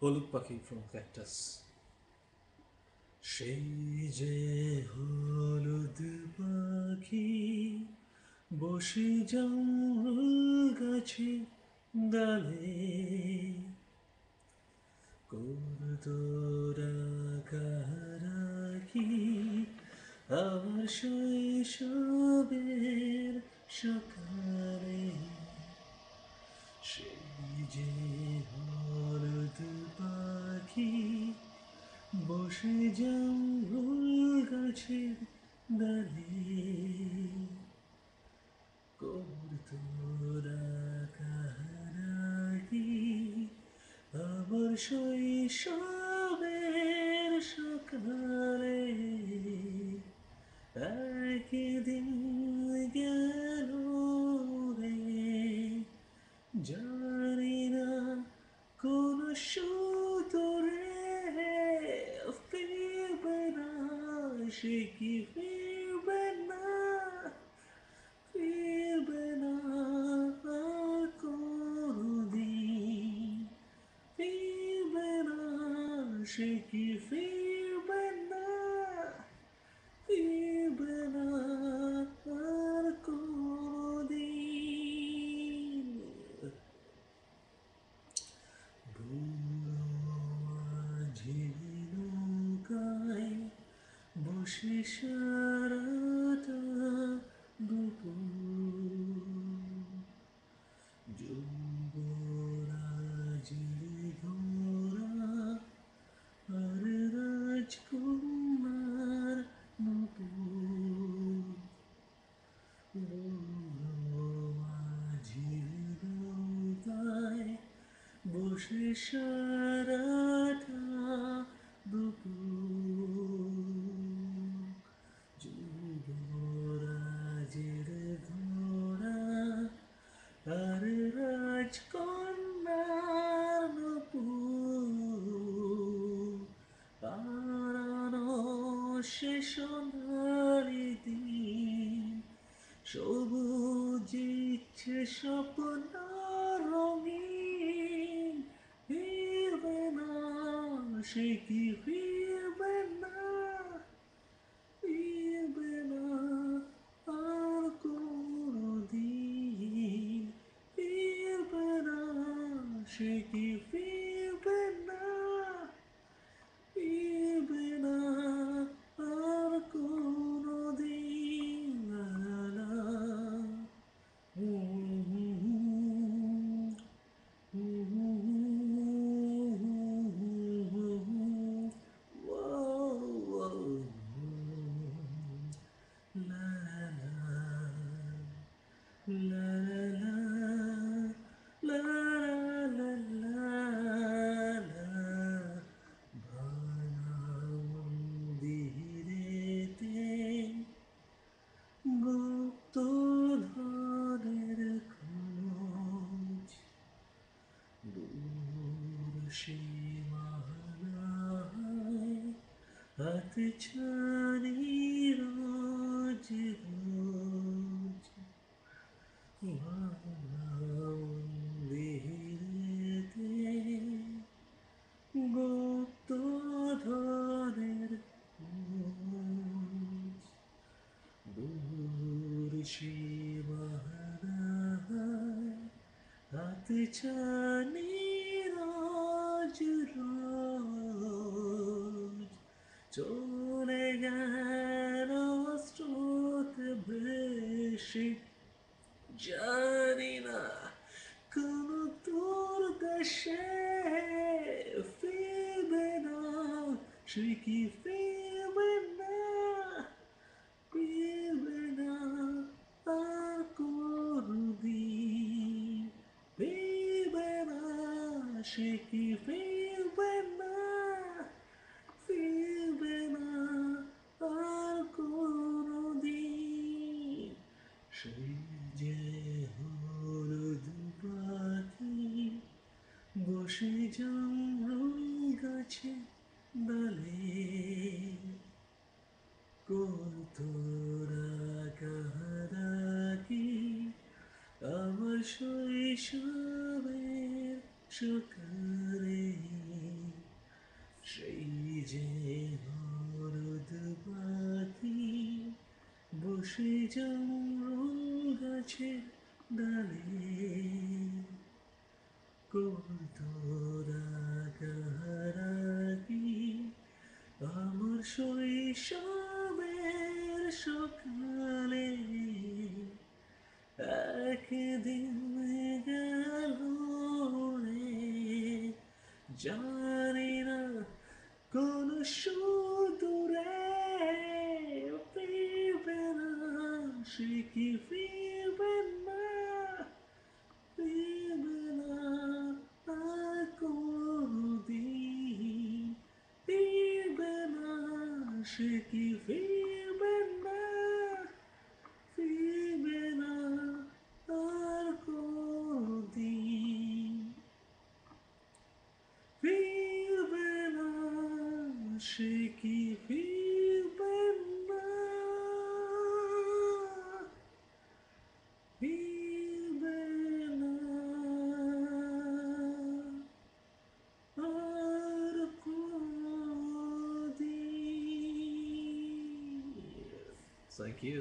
হলুদ পাখি from cactus. সেই যে হলুদ পাখি বসে জঙ্গল গাছে ডালে, করতো রাখারাখি আমার শৈশবের সকালে। সেই যে হলুদ পাখি বসে জঙ্গল গাছের ডালে, করতো রাখারাখি আমার শৈশবের সকালে। একদিন গেল রে, জানি না কোন সূত্রে ফিরবে না, সে কি ফিরবে না, ফিরবে না আর কোনদিন, ফিরবে না, সে কি ফিরবে না, ফিরবে না আর কোনদিন। বুড়ো মাঝির নৌকায় বসে সারাটা দুপুর, যুবরাজের ঘোড়া আর রাজকুমার নূপুর। বুড়ো মাঝির নৌকায় বসে সারাটা দুপুর, যুবরাজের ঘোড়া আর রাজকন্যার নূপুর। হারানো সে সোনালি দিন, সবুজ ইচ্ছে স্বপ্ন রঙিন, ফিরবে না, সে কি ফিরবে না, ফিরবে না আর কোনদিন, ফিরবে না, সে কি ফিরবে না, ফিরবে না আর কোনদিন। লা লা গুপ্তধনের খোঁজ, দূর সীমানায় হাতে ছানি রোজ রোজ, ভাঙা মন্দিরেতে গুপ্তধনের খোঁজ, দূর সীমানায় হাতে ছানি রোজ রোজ, চলে গেল স্রোত ভেসে, জানি না কোন তোর দেশে ফিরবে না, সে কি ফিরবে না, ফিরবে না আর কোনদিন, ফিরবে না, সে কি ফিরবে না, ফিরবে না আর কোনদিন। সেই যে হলুদ পাখি বসে জঙ্গল গাছে ডালে, করতো রাখারাখি আমার শৈশবের সকালে। সেই যে হলুদ পাখি বসে জমরুল গাছের ডালে করতো রাগারাগি আমার শৈশবের সকালে একদিন গেল রে জানি না কোন সুদূরে ফিরবে না সে কি ফিরবে না ফিরবে না আর কোনদিন ফিরবে না সে কি ফিরবে না ফিরবে না আর কোনদিন ফিরবে না সে কি ফিরবে না ফিরবে না আর কোনদিন Thank you.